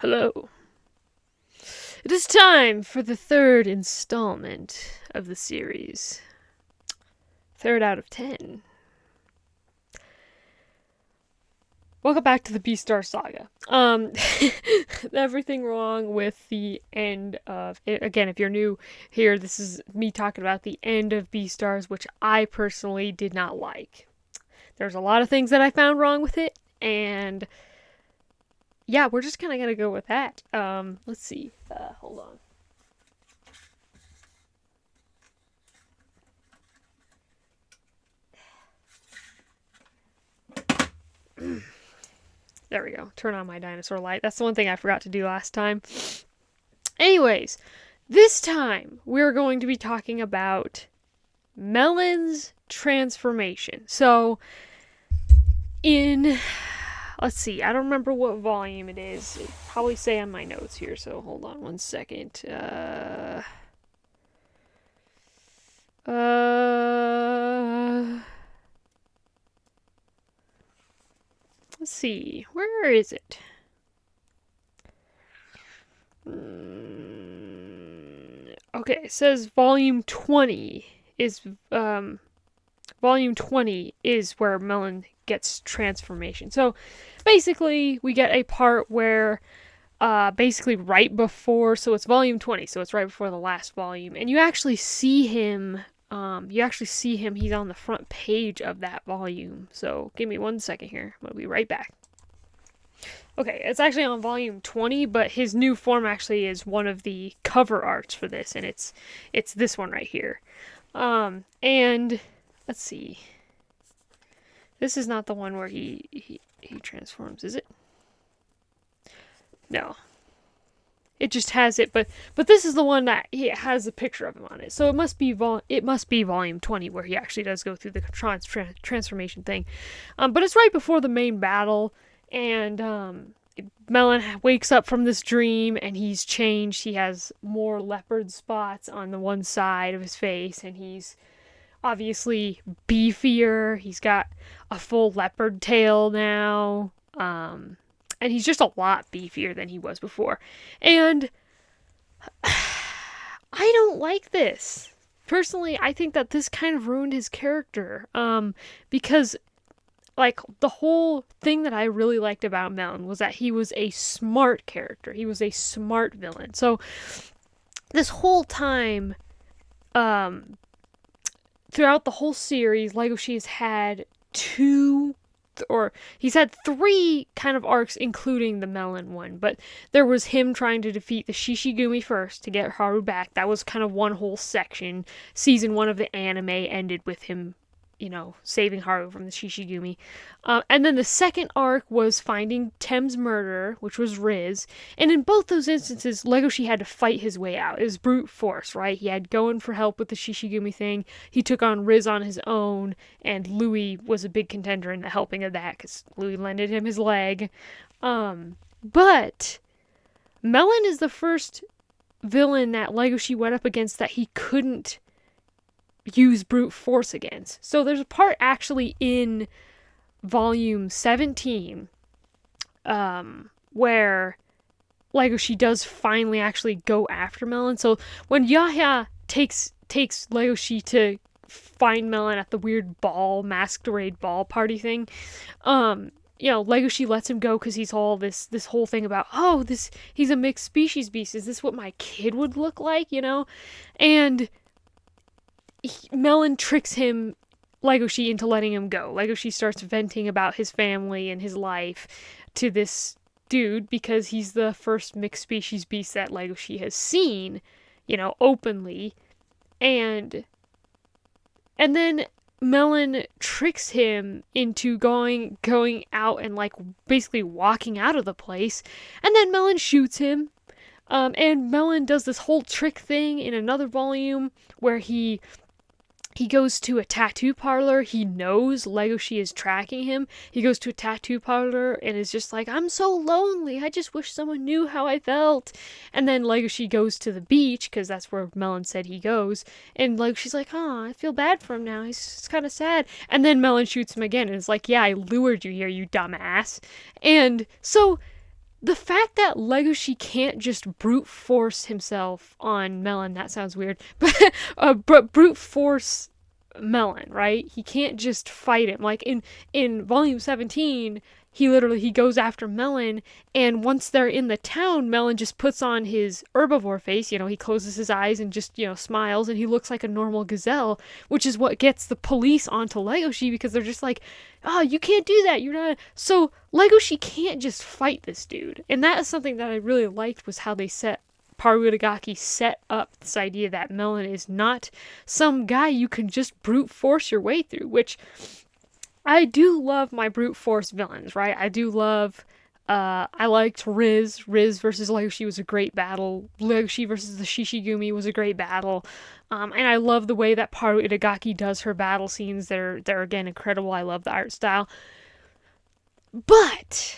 Hello. It is time for the third installment of the series. Third out of 10. Welcome back to the Beastar Saga. Everything wrong with the end of it. Again, if you're new here, this is me talking about the end of Beastars, which I personally did not like. There's a lot of things that I found wrong with it, and yeah, we're just kind of gonna go with that. Let's see. Hold on. There we go. Turn on my dinosaur light. That's the one thing I forgot to do last time. Anyways, this time we're going to be talking about Melon's transformation. So, let's see, I don't remember what volume it is. It'll probably say on my notes here, so hold on one second. Let's see, where is it? Okay, it says volume 20 is where Melon gets transformation. So basically we get a part where basically right before, so it's volume 20, so it's right before the last volume, and you actually see him he's on the front page of that volume. So give me 1 second here, I'm gonna be right back. Okay, it's actually on volume 20, but his new form actually is one of the cover arts for this, and it's this one right here. And let's see. This is not the one where he transforms, is it? No. It just has it, but this is the one that he has a picture of him on it. So it must be volume 20 where he actually does go through the transformation thing. But it's right before the main battle, and Melon wakes up from this dream and he's changed. He has more leopard spots on the one side of his face, and he's obviously beefier. He's got a full leopard tail now. And he's just a lot beefier than he was before. And I don't like this. Personally, I think that this kind of ruined his character. Because, like, the whole thing that I really liked about Melon was that he was a smart character. He was a smart villain. So, this whole time, throughout the whole series, Legoshi has had he's had 3 kind of arcs, including the Melon one. But there was him trying to defeat the Shishigumi first to get Haru back. That was kind of one whole section. Season 1 of the anime ended with him, saving Haru from the Shishigumi. And then the second arc was finding Tem's murderer, which was Riz. And in both those instances, Legoshi had to fight his way out. It was brute force, right? He had going for help with the Shishigumi thing. He took on Riz on his own, and Louis was a big contender in the helping of that, because Louis lended him his leg. But Melon is the first villain that Legoshi went up against that he couldn't use brute force against. So there's a part actually in volume 17 where Legoshi does finally actually go after Melon. So when Yahya takes Legoshi to find Melon at the weird masquerade ball party thing, Legoshi lets him go because he's all this whole thing about, he's a mixed species beast. Is this what my kid would look like, And Melon tricks Legoshi into letting him go. Legoshi starts venting about his family and his life to this dude because he's the first mixed species beast that Legoshi has seen, openly. And then Melon tricks him into going out and, like, basically walking out of the place. And then Melon shoots him. And Melon does this whole trick thing in another volume where he goes to a tattoo parlor. He knows Legoshi is tracking him. He goes to a tattoo parlor and is just like, I'm so lonely. I just wish someone knew how I felt. And then Legoshi goes to the beach, because that's where Melon said he goes. And Legoshi's like, I feel bad for him now. It's kind of sad. And then Melon shoots him again and is like, yeah, I lured you here, you dumbass. And so the fact that Legoshi can't just brute force himself on Melon, that sounds weird, but brute force Melon, right? He can't just fight him. Like in volume 17, he goes after Melon, and once they're in the town, Melon just puts on his herbivore face, he closes his eyes and just, smiles, and he looks like a normal gazelle, which is what gets the police onto Legoshi, because they're just like, oh, you can't do that, you're not. So Legoshi can't just fight this dude. And that is something that I really liked, was how they Paru Itagaki set up this idea that Melon is not some guy you can just brute force your way through, which I do love my brute force villains, right? I do love, I liked Riz. Riz versus Legoshi was a great battle. Legoshi versus the Shishigumi was a great battle. And I love the way that Paru Itagaki does her battle scenes. They're again incredible. I love the art style. But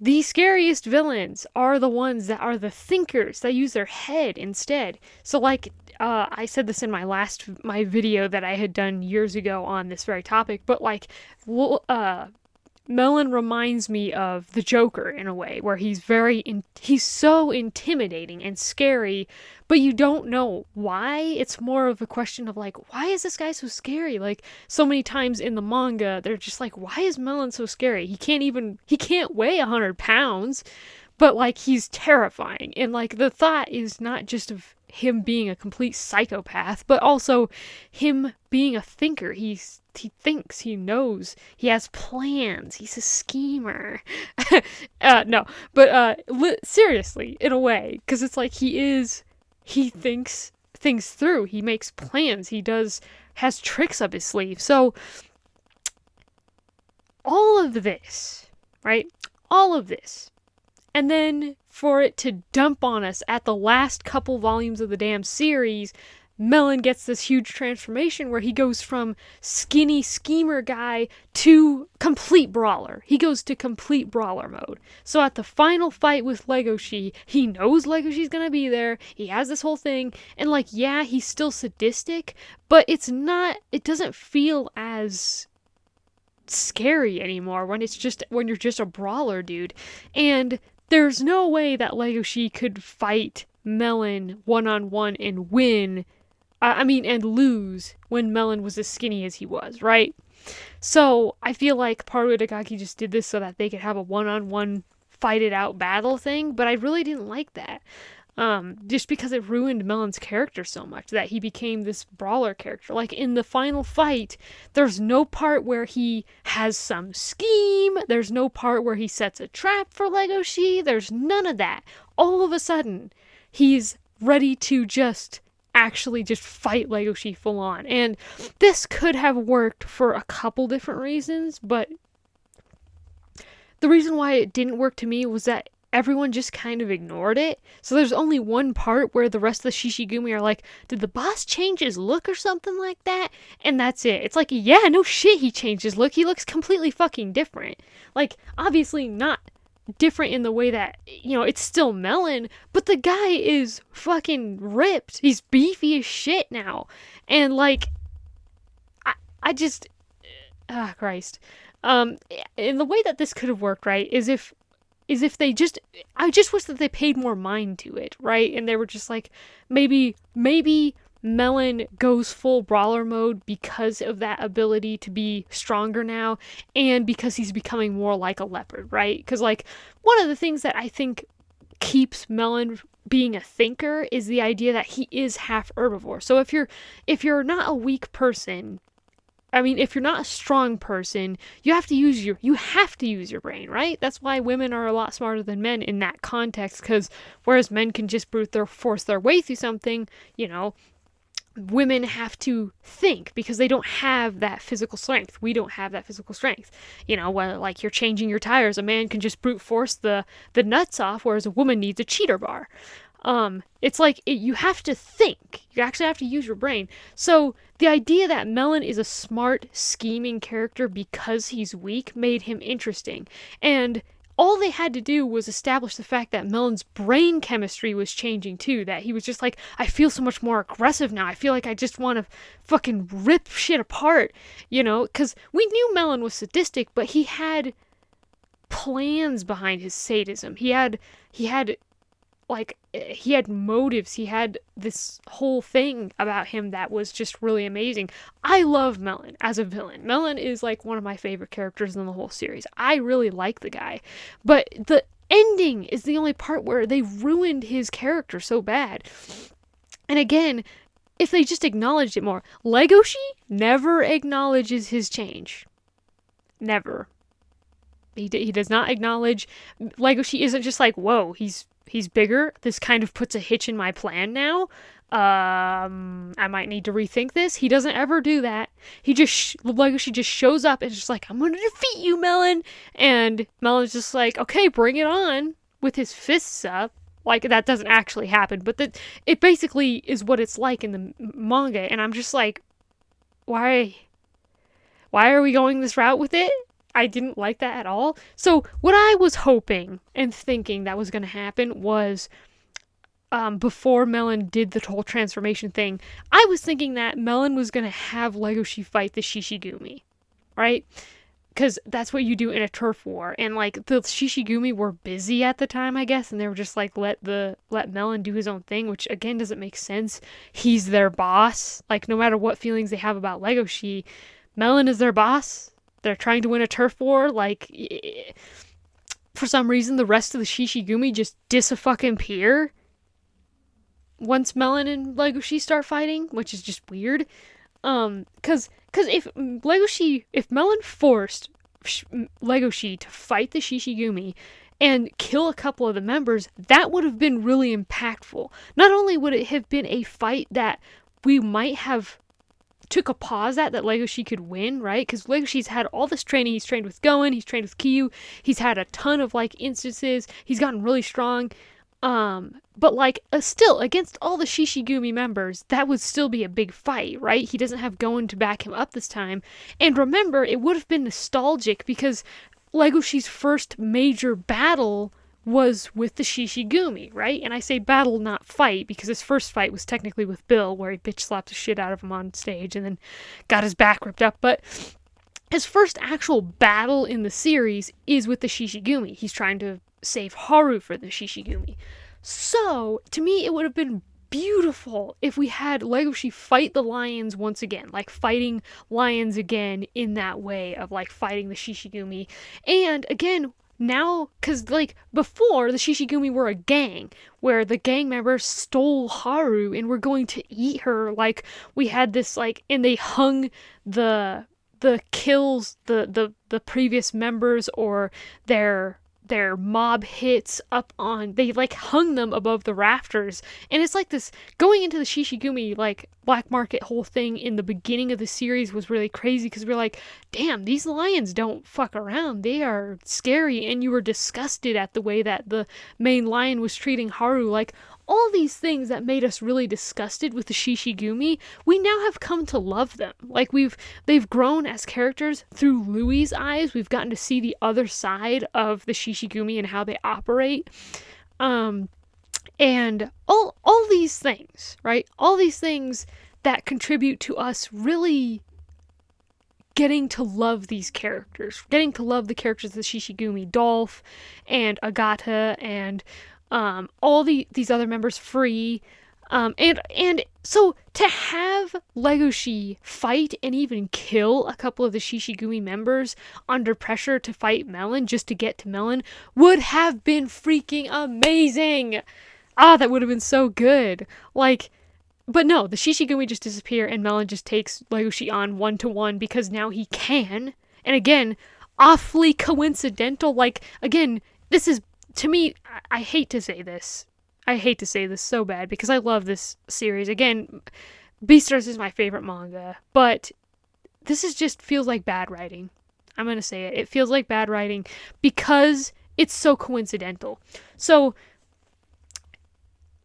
the scariest villains are the ones that are the thinkers, that use their head instead. So like, I said this in my video that I had done years ago on this very topic, but like, Melon reminds me of the Joker in a way, where he's so intimidating and scary, but you don't know why. It's more of a question of like, why is this guy so scary? Like, so many times in the manga, they're just like, why is Melon so scary? He can't weigh 100 pounds, but like, he's terrifying. And like, the thought is not just of him being a complete psychopath, but also him being a thinker. He thinks, he knows, he has plans, he's a schemer. No, but seriously, in a way, because it's like he thinks things through, he makes plans, has tricks up his sleeve. So all of this, right? All of this. And then for it to dump on us at the last couple volumes of the damn series, Melon gets this huge transformation where he goes from skinny schemer guy to complete brawler. He goes to complete brawler mode. So at the final fight with Legoshi, he knows Legoshi's gonna be there. He has this whole thing. And like, yeah, he's still sadistic, but it doesn't feel as scary anymore when you're just a brawler dude. And there's no way that Legoshi could fight Melon one-on-one and win, and lose when Melon was as skinny as he was, right? So I feel like Paru Itagaki just did this so that they could have a one-on-one fight it out battle thing, but I really didn't like that. Just because it ruined Melon's character so much, that he became this brawler character. Like, in the final fight, there's no part where he has some scheme, there's no part where he sets a trap for Legoshi, there's none of that. All of a sudden, he's ready to actually just fight Legoshi full on. And this could have worked for a couple different reasons, but the reason why it didn't work to me was that everyone just kind of ignored it. So there's only one part where the rest of the Shishigumi are like, did the boss change his look or something like that? And that's it. It's like, yeah, no shit, he changed his look. He looks completely fucking different. Like, obviously not different in the way that, it's still Melon, but the guy is fucking ripped. He's beefy as shit now. And like, I just, Christ. And the way that this could have worked, right, is if I just wish that they paid more mind to it, right? And they were just like, maybe Melon goes full brawler mode because of that ability to be stronger now, and because he's becoming more like a leopard, right? Because like, one of the things that I think keeps Melon being a thinker is the idea that he is half herbivore. So if you're not a weak person, if you're not a strong person, you have to use your brain, right? That's why women are a lot smarter than men in that context, because whereas men can just force their way through something, women have to think because they don't have that physical strength. We don't have that physical strength. When like you're changing your tires, a man can just brute force the nuts off, whereas a woman needs a cheater bar. It's like, you have to think. You actually have to use your brain. So the idea that Melon is a smart, scheming character because he's weak made him interesting. And all they had to do was establish the fact that Melon's brain chemistry was changing too. That he was just like, I feel so much more aggressive now. I feel like I just want to fucking rip shit apart, because we knew Melon was sadistic, but he had plans behind his sadism. He had motives. He had this whole thing about him that was just really amazing. I love Melon as a villain. Melon is like one of my favorite characters in the whole series. I really like the guy. But the ending is the only part where they ruined his character so bad. And again, if they just acknowledged it more. Legoshi never acknowledges his change. Never. He does not acknowledge. Legoshi isn't just like, whoa, he's bigger. This kind of puts a hitch in my plan now. I might need to rethink this. He doesn't ever do that. Legoshi just shows up and is just like, I'm going to defeat you, Melon. And Melon's just like, okay, bring it on, with his fists up. Like, that doesn't actually happen, but it basically is what it's like in the manga. And I'm just like, why are we going this route with it? I didn't like that at all. So what I was hoping and thinking that was going to happen was, before Melon did the whole transformation thing, I was thinking that Melon was going to have Legoshi fight the Shishigumi, right? Because that's what you do in a turf war. And, like, the Shishigumi were busy at the time, I guess, and they were just like, let Melon do his own thing, which, again, doesn't make sense. He's their boss. Like, no matter what feelings they have about Legoshi, Melon is their boss. They're trying to win a turf war. Like, for some reason, the rest of the Shishigumi just disappear once Melon and Legoshi start fighting, which is just weird. Because if Melon forced Legoshi to fight the Shishigumi and kill a couple of the members, that would have been really impactful. Not only would it have been a fight that we might have took a pause at, that Legoshi could win, right? Because Legoshi's had all this training. He's trained with Goen, he's trained with Kyu, he's had a ton of, like, instances, he's gotten really strong, but, like, still, against all the Shishigumi members, that would still be a big fight, right? He doesn't have Goen to back him up this time, and remember, it would have been nostalgic, because Legoshi's first major battle was with the Shishigumi, right? And I say battle, not fight, because his first fight was technically with Bill, where he bitch slapped the shit out of him on stage and then got his back ripped up. But his first actual battle in the series is with the Shishigumi. He's trying to save Haru for the Shishigumi. So, to me, it would have been beautiful if we had Legoshi fight the lions once again, like fighting lions again in that way of, like, fighting the Shishigumi. And again, now, because, like, before, the Shishigumi were a gang, where the gang members stole Haru and were going to eat her. Like, we had this, like, and they hung the kills, the previous members or their mob hits up on, they, like, hung them above the rafters. And it's like this, going into the Shishigumi, like, black market whole thing in the beginning of the series was really crazy, because we're like, damn, these lions don't fuck around. They are scary. And you were disgusted at the way that the main lion was treating Haru. Like, all these things that made us really disgusted with the Shishigumi, we now have come to love them. Like, they've grown as characters through Louis' eyes. We've gotten to see the other side of the Shishigumi and how they operate. And all these things, right? All these things that contribute to us really getting to love these characters. Getting to love the characters of the Shishigumi. Dolph and Agata and all these other members, Free, and so to have Legoshi fight and even kill a couple of the Shishigumi members under pressure to fight Melon just to get to Melon would have been freaking amazing. That would have been so good. Like, but no, the Shishigumi just disappear and Melon just takes Legoshi on 1-to-1 because now he can. And again, awfully coincidental. Like, again, this is, to me, I hate to say this. I hate to say this so bad because I love this series. Again, Beastars is my favorite manga, but this is just feels like bad writing. I'm going to say it. It feels like bad writing because it's so coincidental. So,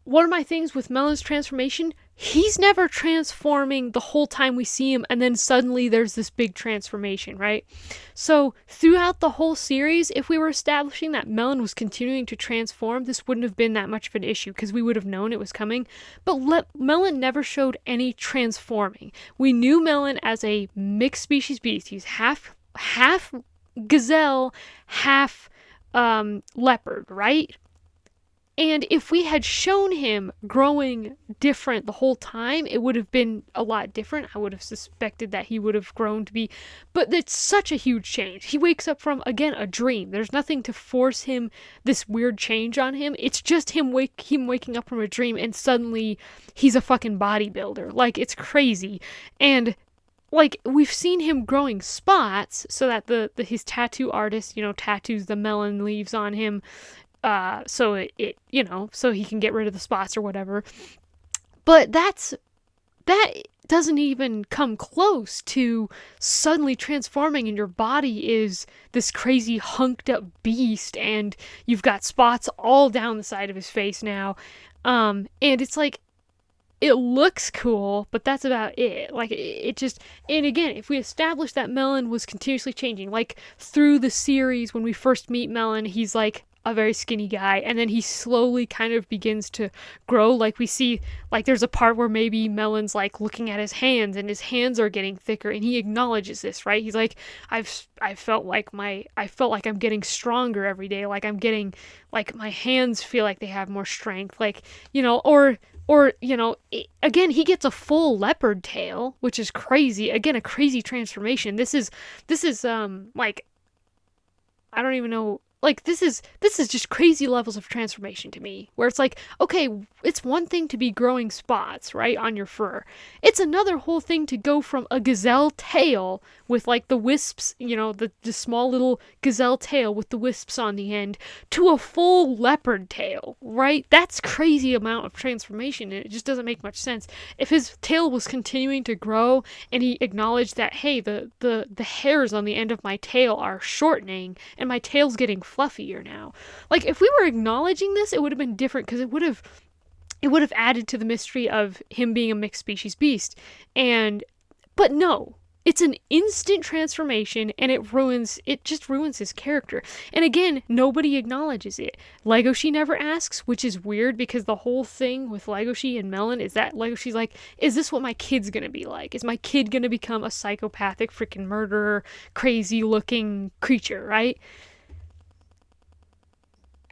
one of my things with Melon's transformation, he's never transforming the whole time we see him, and then suddenly there's this big transformation, right? So throughout the whole series, if we were establishing that Melon was continuing to transform, this wouldn't have been that much of an issue because we would have known it was coming. But Melon never showed any transforming. We knew Melon as a mixed species beast. He's half gazelle, half leopard, right? And if we had shown him growing different the whole time, it would have been a lot different. I would have suspected that he would have grown to be. But it's such a huge change. He wakes up from, again, a dream. There's nothing to force him, this weird change on him. It's just him waking up from a dream and suddenly he's a fucking bodybuilder. Like, it's crazy. And like, we've seen him growing spots so that his tattoo artist, tattoos the melon leaves on him, so so he can get rid of the spots or whatever. But that doesn't even come close to suddenly transforming and your body is this crazy hunked up beast and you've got spots all down the side of his face now. And it's like, it looks cool, but that's about it. Like, it just, and again, if we establish that Melon was continuously changing, like through the series when we first meet Melon, he's like a very skinny guy, and then he slowly kind of begins to grow. Like, we see, like, there's a part where maybe Melon's like looking at his hands and his hands are getting thicker, and he acknowledges this, right? He's like, I felt like I'm getting stronger every day. Like, I'm getting, like, my hands feel like they have more strength, like, again, he gets a full leopard tail, which is crazy. Again, a crazy transformation. This is like, I don't even know. Like, this is just crazy levels of transformation to me, where it's like, okay, it's one thing to be growing spots, right, on your fur. It's another whole thing to go from a gazelle tail with, like, the wisps, the small little gazelle tail with the wisps on the end, to a full leopard tail, right? That's crazy amount of transformation, and it just doesn't make much sense. If his tail was continuing to grow, and he acknowledged that, hey, the hairs on the end of my tail are shortening, and my tail's getting fluffier now. Like, if we were acknowledging this, it would have been different, because it would have added to the mystery of him being a mixed species beast. But no, it's an instant transformation, and it just ruins his character. And again, nobody acknowledges it. Legoshi never asks, which is weird, because the whole thing with Legoshi and Melon is that Legoshi's like, is this what my kid's gonna be like? Is my kid gonna become a psychopathic freaking murderer, crazy looking creature, right?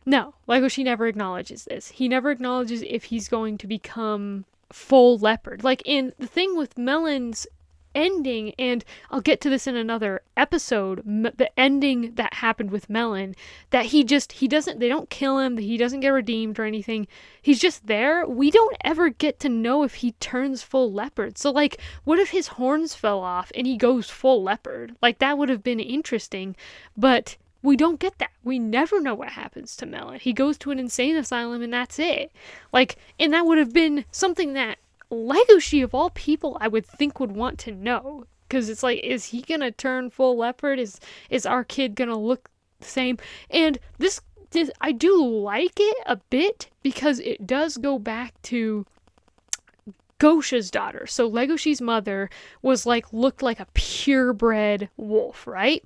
No, Legoshi never acknowledges this. He never acknowledges if he's going to become full leopard. Like, in the thing with Melon's ending, and I'll get to this in another episode, the ending that happened with Melon, that they don't kill him, that he doesn't get redeemed or anything. He's just there. We don't ever get to know if he turns full leopard. So, like, what if his horns fell off and he goes full leopard? Like, that would have been interesting, but we don't get that. We never know what happens to Melon. He goes to an insane asylum and that's it. Like, and that would have been something that Legoshi, of all people, I would think would want to know. Because it's like, is he gonna turn full leopard? Is our kid gonna look the same? And this I do like it a bit, because it does go back to Gosha's daughter. So Legoshi's mother looked like a purebred wolf, right?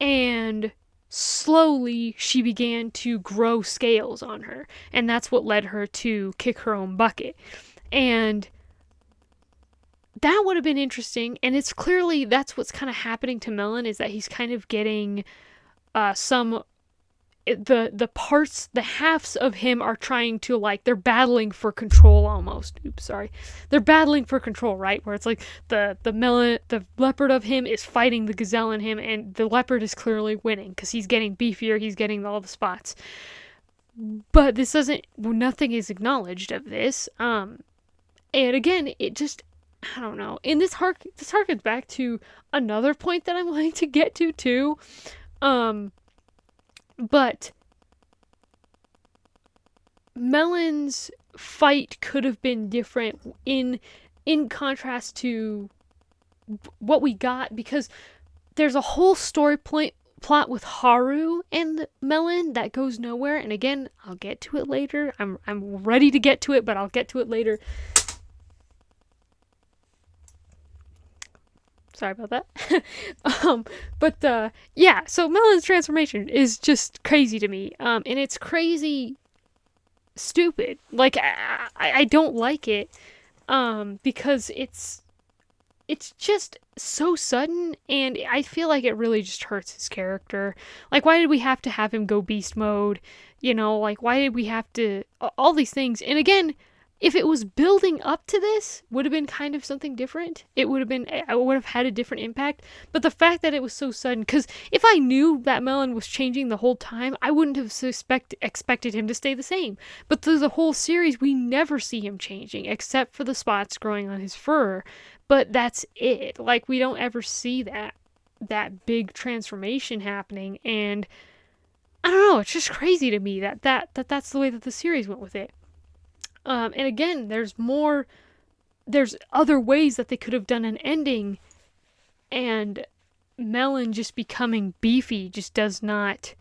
And slowly she began to grow scales on her, and that's what led her to kick her own bucket. And that would have been interesting, and it's clearly that's what's kind of happening to Melon, is that he's kind of getting the parts, the halves of him are trying to, like, they're battling for control almost. Oops, sorry. They're battling for control, right? Where it's like the leopard of him is fighting the gazelle in him, and the leopard is clearly winning because he's getting beefier, he's getting all the spots. But nothing is acknowledged of this. And again, it just, I don't know. And this harkens back to another point that I'm wanting to get to too. But Melon's fight could have been different in contrast to what we got, because there's a whole story plot with Haru and Melon that goes nowhere. And again, I'll get to it later. I'm ready to get to it, but I'll get to it later. Sorry about that. Yeah, so Melon's transformation is just crazy to me. And it's crazy stupid. Like, I don't like it. Because it's it's just so sudden, and I feel like it really just hurts his character. Like, why did we have to have him go beast mode? Like, why did we have to, all these things? And again, if it was building up to this, would have been kind of something different. I would have had a different impact. But the fact that it was so sudden, because if I knew that Melon was changing the whole time, I wouldn't have expected him to stay the same. But through the whole series, we never see him changing, except for the spots growing on his fur. But that's it. Like, we don't ever see that big transformation happening. And I don't know, it's just crazy to me that's the way that the series went with it. And again, there's other ways that they could have done an ending, and Melon just becoming beefy just does not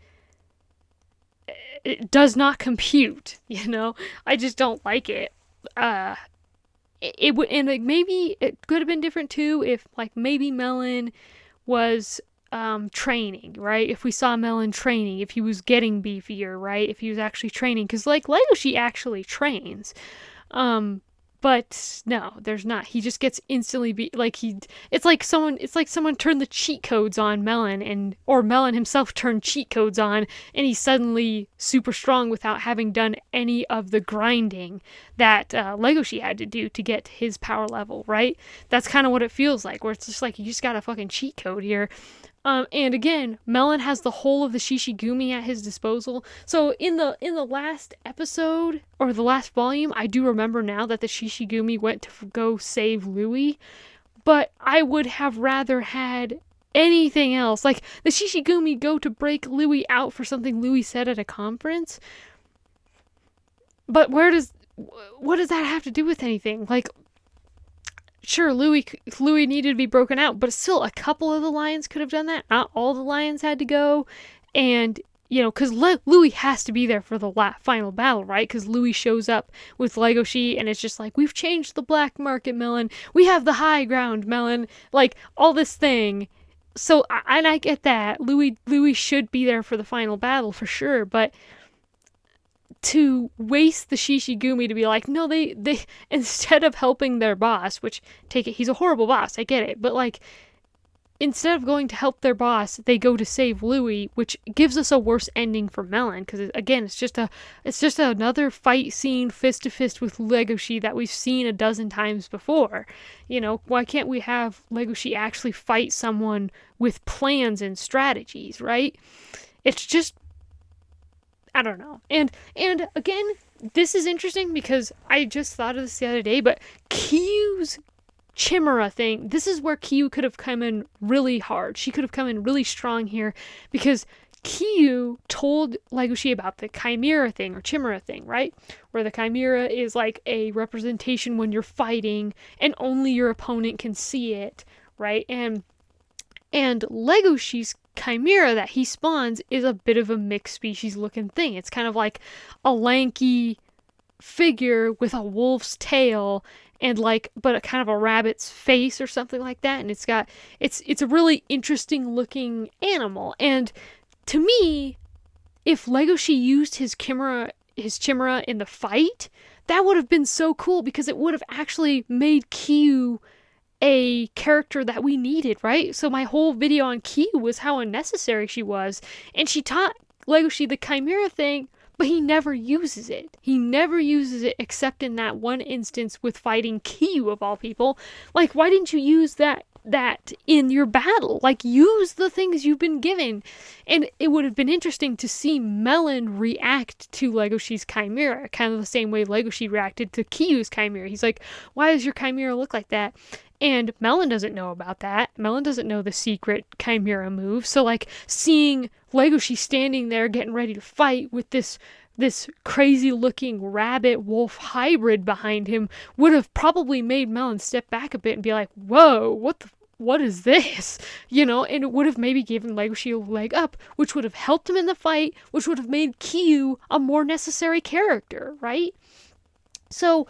compute, I just don't like it. Maybe it could have been different too if, like, maybe Melon was training, right? If we saw Melon training, if he was getting beefier, right? If he was actually training, because, like, Legoshi actually trains. But no, there's not. He just gets instantly it's like someone turned the cheat codes on Melon, or Melon himself turned cheat codes on, and he's suddenly super strong without having done any of the grinding that Legoshi had to do to get his power level, right? That's kind of what it feels like, where it's just like, you just got a fucking cheat code here. And again, Melon has the whole of the Shishigumi at his disposal. So in the last episode, or the last volume, I do remember now that the Shishigumi went to go save Louis. But I would have rather had anything else. Like, the Shishigumi go to break Louis out for something Louis said at a conference. But what does that have to do with anything? Like, sure, Louis needed to be broken out, but still, a couple of the lions could have done that. Not all the lions had to go. And, because Louis has to be there for the final battle, right? Because Louis shows up with Legoshi, and it's just like, we've changed the black market, Melon. We have the high ground, Melon. Like, all this thing. So, and I get that. Louis should be there for the final battle, for sure, but to waste the Shishigumi to be like, no, they instead of helping their boss, which, take it, he's a horrible boss, I get it, but, like, instead of going to help their boss, they go to save Louis, which gives us a worse ending for Melon, because, again, it's just another fight scene fist to fist with Legoshi that we've seen a dozen times before. Why can't we have Legoshi actually fight someone with plans and strategies, right? It's just, I don't know. And again, this is interesting because I just thought of this the other day, but Kiyu's Chimera thing, this is where Kiyu could have come in really hard. She could have come in really strong here, because Kiyu told Legoshi about the Chimera thing, or Chimera thing, right? Where the Chimera is like a representation when you're fighting and only your opponent can see it, right? And Legoshi's Chimera that he spawns is a bit of a mixed species looking thing. It's kind of like a lanky figure with a wolf's tail and, like, but a kind of a rabbit's face or something like that. And it's a really interesting looking animal. And to me, if Legoshi used his Chimera in the fight, that would have been so cool, because it would have actually made Kiyu a character that we needed, right? So my whole video on Kiyu was how unnecessary she was, and she taught Legoshi the Chimera thing, but he never uses it. He never uses it except in that one instance with fighting Kiyu, of all people. Like, why didn't you use that in your battle? Like, use the things you've been given. And it would have been interesting to see Melon react to Legoshi's Chimera, kind of the same way Legoshi reacted to Kiyu's Chimera. He's like, why does your Chimera look like that? And Melon doesn't know about that. Melon doesn't know the secret Chimera move. So, like, seeing Legoshi standing there getting ready to fight with this crazy looking rabbit wolf hybrid behind him would have probably made Melon step back a bit and be like, whoa, what is this? And it would have maybe given Legoshi a leg up, which would have helped him in the fight, which would have made Kiyu a more necessary character, right? So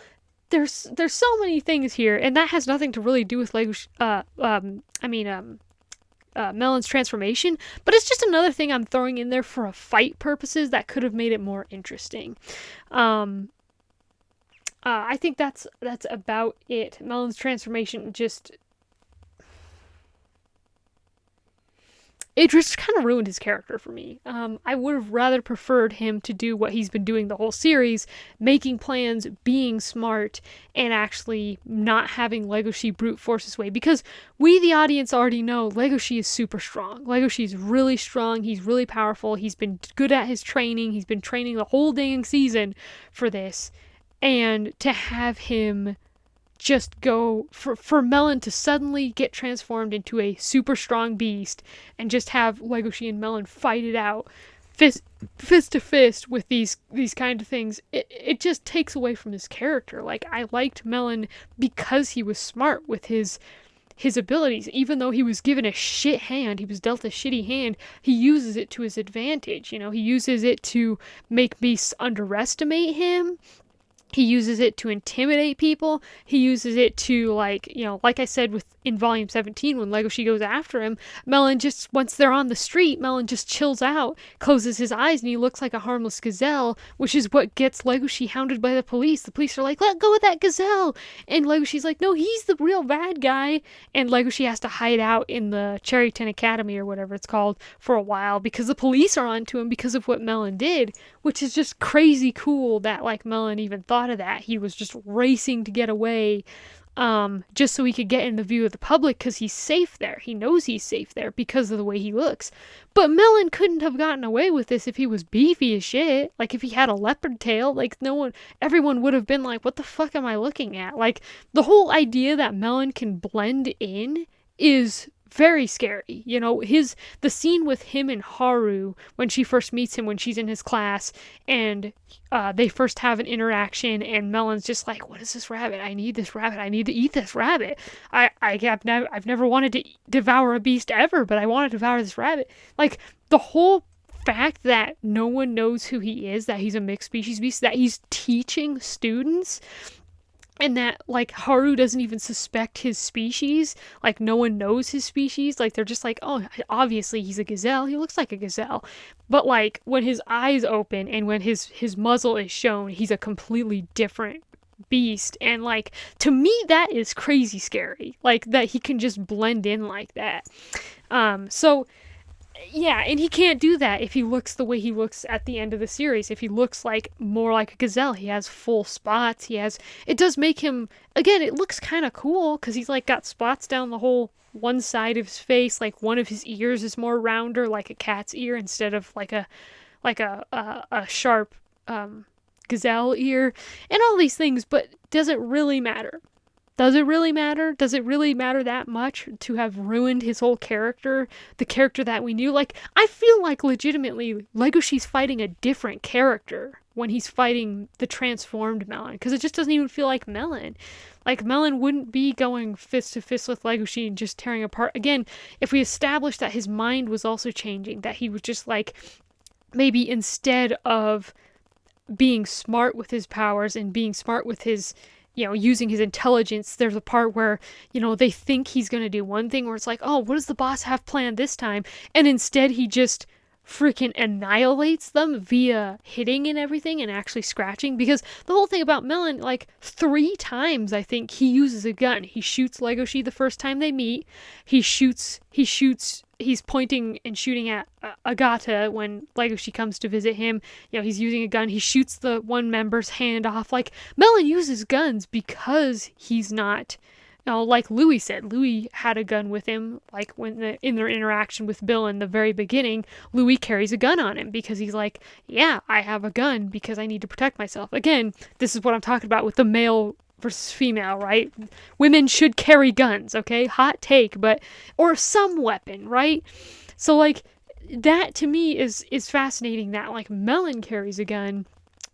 there's so many things here, and that has nothing to really do with Melon's transformation, but it's just another thing I'm throwing in there for fight purposes that could have made it more interesting. I think that's about it. Melon's transformation just it just kind of ruined his character for me. I would have rather preferred him to do what he's been doing the whole series, making plans, being smart, and actually not having Legoshi brute force his way. Because we, the audience, already know Legoshi is super strong. Legoshi is really strong. He's really powerful. He's been good at his training. He's been training the whole dang season for this. And to have him just go for Melon to suddenly get transformed into a super strong beast and just have Legoshi and Melon fight it out fist to fist with these kind of things, it just takes away from his character. Like, I liked Melon because he was smart with his abilities. Even though he was given a shit hand, he was dealt a shitty hand, he uses it to his advantage. You know, he uses it to make beasts underestimate him. He uses it to intimidate people. He uses it to, like, you know, like I said in Volume 17, when Legoshi goes after him, Melon just, once they're on the street, Melon just chills out, closes his eyes, and he looks like a harmless gazelle, which is what gets Legoshi hounded by the police. The police are like, let go of that gazelle! And Legoshi's like, no, he's the real bad guy. And Legoshi has to hide out in the Cherryton Academy, or whatever it's called, for a while, because the police are onto him because of what Melon did, which is just crazy cool that, like, Melon even thought of that. He was just racing to get away, just so he could get in the view of the public, because he's safe there. He knows he's safe there because of the way he looks. But Melon couldn't have gotten away with this if he was beefy as shit. Like, if he had a leopard tail, like, everyone would have been like, what the fuck am I looking at? Like, the whole idea that Melon can blend in is very scary. You know, the scene with him and Haru when she first meets him, when she's in his class, and they first have an interaction, and Melon's just like, what is this rabbit? I need this rabbit. I need to eat this rabbit. I've never wanted to devour a beast ever, but I want to devour this rabbit. Like, the whole fact that no one knows who he is, that he's a mixed species beast, that he's teaching students, and that, like, Haru doesn't even suspect his species. Like, no one knows his species. Like, they're just like, oh, obviously he's a gazelle. He looks like a gazelle. But, like, when his eyes open and when his muzzle is shown, he's a completely different beast. And, like, to me, that is crazy scary. Like, that he can just blend in like that. So, yeah, and he can't do that if he looks the way he looks at the end of the series. If he looks like more like a gazelle, he has full spots. It does make him, again, it looks kind of cool because he's like got spots down the whole one side of his face. Like, one of his ears is more rounder, like a cat's ear, instead of like a sharp gazelle ear, and all these things. But does it really matter? Does it really matter? Does it really matter that much to have ruined his whole character? The character that we knew? Like, I feel like legitimately Legoshi's fighting a different character when he's fighting the transformed Melon, because it just doesn't even feel like Melon. Like, Melon wouldn't be going fist to fist with Legoshi and just tearing apart. Again, if we established that his mind was also changing, that he was just like, maybe instead of being smart with his powers and being smart with his, you know, using his intelligence, there's a part where, you know, they think he's going to do one thing where it's like, oh, what does the boss have planned this time? And instead he just freaking annihilates them via hitting and everything and actually scratching. Because the whole thing about Melon, like 3 times I think he uses a gun. He shoots Legoshi the first time they meet. He's pointing and shooting at Agata when Legoshi comes to visit him. You know, he's using a gun. He shoots the one member's hand off. Like, Melon uses guns because he's not, you know, like Louis said. Louis had a gun with him. Like, in their interaction with Bill in the very beginning, Louis carries a gun on him because he's like, yeah, I have a gun because I need to protect myself. Again, this is what I'm talking about with the male versus female, right? Women should carry guns, okay? Hot take, or some weapon, right? So, like, that to me is fascinating, that, like, Melon carries a gun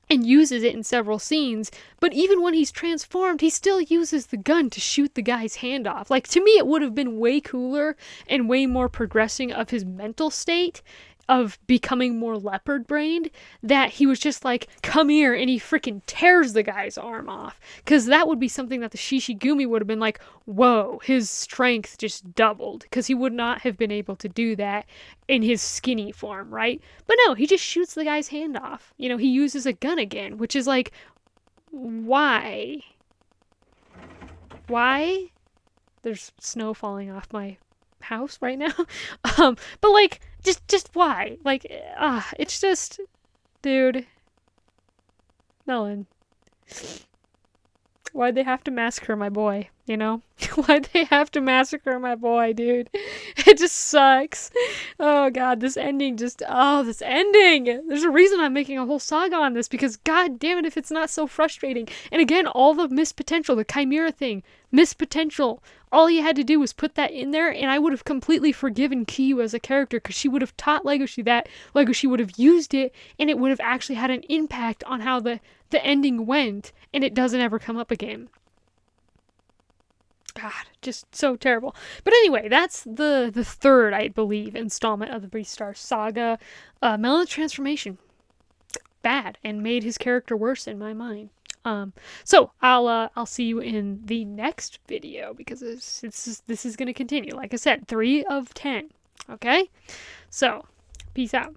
and uses it in several scenes, but even when he's transformed, he still uses the gun to shoot the guy's hand off. Like, to me, it would have been way cooler and way more progressing of his mental state of becoming more leopard-brained, that he was just like, come here, and he freaking tears the guy's arm off. Because that would be something that the Shishigumi would have been like, whoa, his strength just doubled. Because he would not have been able to do that in his skinny form, right? But no, he just shoots the guy's hand off. You know, he uses a gun again, which is like, why? Why? There's snow falling off my house right now. But like, just why? Like, it's just, dude, Melon. Why'd they have to massacre my boy, you know? Why'd they have to massacre my boy, dude? It just sucks. Oh god, this ending just, this ending! There's a reason I'm making a whole saga on this, because god damn it if it's not so frustrating. And again, all the missed potential, the Chimera thing, missed potential. All you had to do was put that in there, and I would have completely forgiven Kiyu as a character, because she would have taught Legoshi that, Legoshi would have used it, and it would have actually had an impact on how the ending went, and it doesn't ever come up again. God, just so terrible. But anyway, that's the third, I believe, installment of the Beastar saga. Melon's transformation, bad, and made his character worse in my mind. So I'll see you in the next video, because this is gonna continue. Like I said, 3 of 10. Okay, so peace out.